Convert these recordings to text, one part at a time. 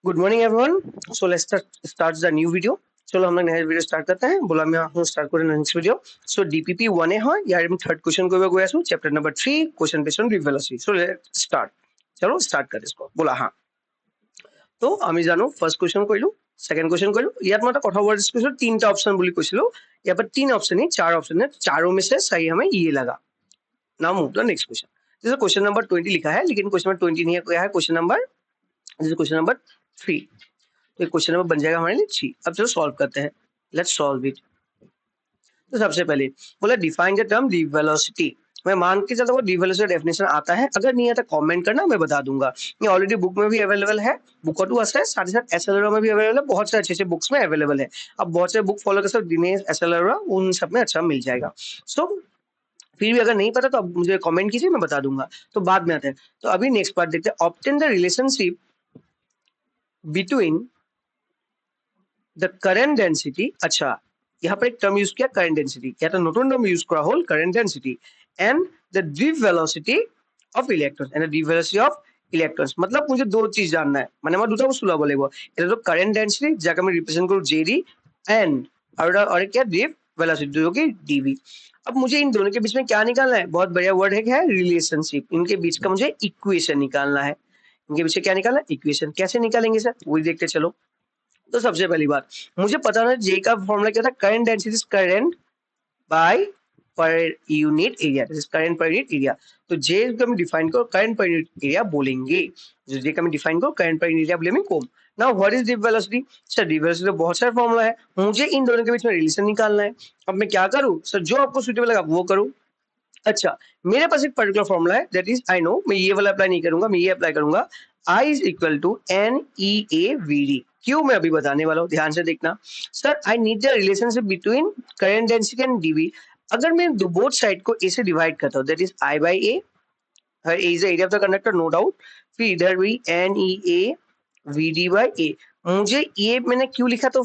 Good morning everyone. So let's start the new video. চলো আমরা next video start करते हैं। बोला मैं आपको स्टार्ट करें नेक्स्ट ভিডিও। सो डीपीपी 1 এ হয় ইয়ার আমি थर्ड क्वेश्चन को गए आसू chapter number 3 question based on velocity. So let's start. चलो स्टार्ट कर इसको। बोला हाँ তো আমি জানো ফার্স্ট কোশ্চেন কইলো সেকেন্ড কোশ্চেন কইলো ইয়াত मैं কথা वर्ड কৈছো तीनটা ऑप्शन বুলি কৈছিলো यहाँ पर तीन ऑप्शन ही चार ऑप्शन है चारों में से सही हमें ये लगा। Now move to next question. जैसे क्वेश्चन नंबर 20 लिखा है लेकिन क्वेश्चन नंबर 20 नहीं है क्वेश्चन नंबर क्वेश्चन नंबर 3। तो क्वेश्चन नंबर बन जाएगा हमारे लिए 3। अब चलो सॉल्व करते हैं। Let's solve it. तो सबसे पहले बोला define the term D velocity. मैं मान के चलता हूँ डी वेलोसिटी डेफिनेशन आता है, अगर नहीं आता कमेंट करना, मैं बता दूंगा। ये ऑलरेडी बुक में भी अवेलेबल है, बुक टू है, साथ ही साथ एसएलआर में भी अवेलेबल है, बहुत सारे अच्छे बुक्स में अवेलेबल है। अब बहुत सारे बुक फॉलो कर सकते दिनेश एसएलआर उन सब में अच्छा मिल जाएगा। सो फिर भी अगर नहीं पता तो अब मुझे कमेंट कीजिए, मैं बता दूंगा। तो बाद में आते हैं। तो अभी नेक्स्ट पार्ट देखते हैं। Obtain the relationship between the current density. अच्छा यहाँ पर एक टर्म यूज किया करंट डेंसिटी, या तो नতুन टर्म यूज करा whole current density and the drift velocity of electrons and the drift velocity of electrons. मतलब मुझे दो चीज जानना है, माने मैं দুটা বস্তু লব লাগিব। এটা তো करंट डेंसिटी যাকে আমি রিপ্রেজেंट কरू जेडी एंड और क्या ड्रिफ्ट वेलोसिटी जो कि डीवी। अब मुझे इन दोनों के बीच में क्या निकालना है? बहुत बढ़िया वर्ड है, क्या है? रिलेशनशिप। इनके बीच का मुझे इक्वेशन निकालना है। इनके बीच क्या निकालना है? इक्वेशन। कैसे निकालेंगे सर? वही देखते चलो। तो सबसे पहली बात मुझे पता है जे का फॉर्मूला क्या था? Current density current by per unit area, this is current per unit area. तो जे को हम डिफाइन करो करंट पर यूनिट एरिया बोलेंगे। जो जे का हम डिफाइन करो करंट पर यूनिट एरिया बोलेंगे कौन। Now what is drift velocity? Sir drift velocity तो बहुत सारे फॉर्मूला है, मुझे इन दोनों के बीच में रिलेशन निकालना है। अब मैं क्या करूं सर? जो आपको सूटेबल लगा वो करूं। अच्छा मेरे पास एक पर्टिकुलर फॉर्मूला है, दैट इज आई नो। मैं ये वाला अप्लाई नहीं करूंगा, मैं ये अप्लाई करूंगा। I is equal to N E A we D. क्यों? मैं अभी बताने वाला हूँ, ध्यान से देखना। Sir I need the relationship between current density and DV. अगर मैं बोथ साइड को ए से डिवाइड करता हूँ, that is I by A, A is the area of the conductor, no doubt. फिर इधर भी n E A we d by A. मुझे ये मैंने क्यों लिखा? तो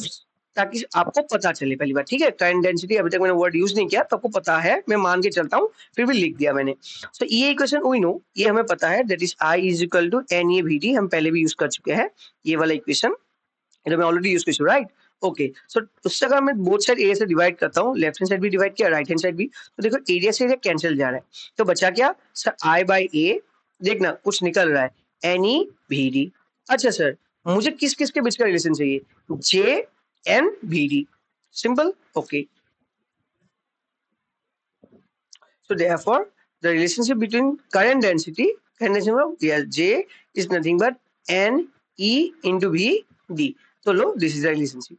ताकि आपको पता चले पहली बार, ठीक है। करंट डेंसिटी अभी तक मैंने वर्ड यूज नहीं किया तो आपको पता है, मैं मान के चलता हूँ, फिर भी लिख दिया मैंने। तो ये इक्वेशन वी नो, ये हमें पता है, that is I is equal to N A we D. हम पहले भी यूज कर चुके हैं ये वाला इक्वेशन, ये मैं ऑलरेडी यूज कर राइट। ओके सो उससे अगर मैं बोथ साइड एरिया से डिवाइड करता हूँ, लेफ्ट हैंड साइड भी डिवाइड किया, राइट हैंड साइड भी, तो देखो एरिया से एरिया कैंसिल जा रहा है। तो बचा क्या सर? आई बाई ए। देखना कुछ निकल रहा है, एन ई वी डी। अच्छा सर मुझे किस किस के बीच का रिलेशन चाहिए? J N V D. Simple. Okay so therefore the relationship between current density of yes, J is nothing but N E into V D। तो लो दिस इज द रिलेशनशिप।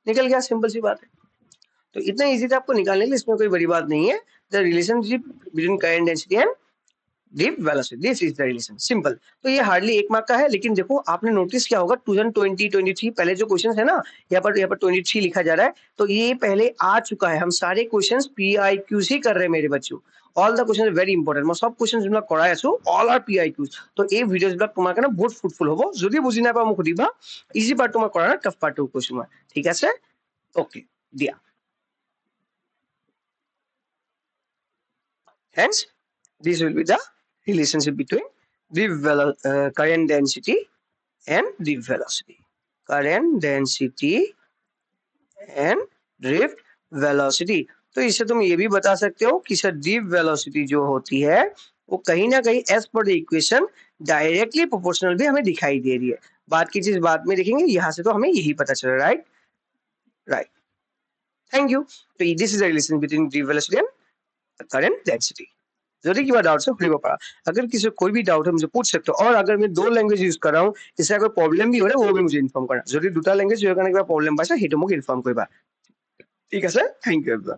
निकल गया, सिंपल सी बात है। तो इतना इजी था आपको निकालने के लिए, इसमें कोई बड़ी बात नहीं है। The relationship between current density and drift velocity, this is the relation. Simple. तो ये हार्डली 1 मार्क का है, लेकिन देखो आपने नोटिस किया होगा 2020 23 पहले जो क्वेश्चन है ना, यहाँ पर 23 लिखा जा रहा है, तो ये पहले आ चुका है। हम सारे क्वेश्चंस पीआईक्यूज ही कर रहे हैं मेरे बच्चों। All the question very important. मैं सब क्वेश्चन जोना कराय आছো ऑल आर पीआईक्यूज। तो এই ভিডিওস বিলাক তোমার কারণে বহুত ফ্রুটফুল হ'ব। যদি বুঝি না পাও মোক সুধিবা, ইজি পার্ট তোমার করা না, টাফ পার্টও কৈছো মই, ঠিক আছে। ওকে দিয়া। Hence this will be the relationship between the current density and the velocity, current density and drift velocity। तो इससे तुम ये भी बता सकते हो कि सर ड्रिफ्ट वेलोसिटी जो होती है वो कहीं ना कहीं as per the equation directly proportional भी हमें दिखाई दे रही है। बात की चीज बाद में देखेंगे, यहाँ से तो हमें यही पता चल रहा है, राइट राइट। Thank you. तो this is the relation between drift velocity and current density. जरूरी की बात डाउट से खुली पड़ा। अगर किसी को कोई भी डाउट है मुझे पूछ सकते हो, और अगर मैं 2 लैंग्वेज यूज कर रहा हूँ, इससे कोई प्रॉब्लम भी हो रहा है वो भी मुझे इन्फॉर्म करना। जरूरी 2টা लैंग्वेज यूज करने के बाद प्रॉब्लम पासे हिटो मुझे इन्फॉर्म करबा, ठीक है सर। Thank you.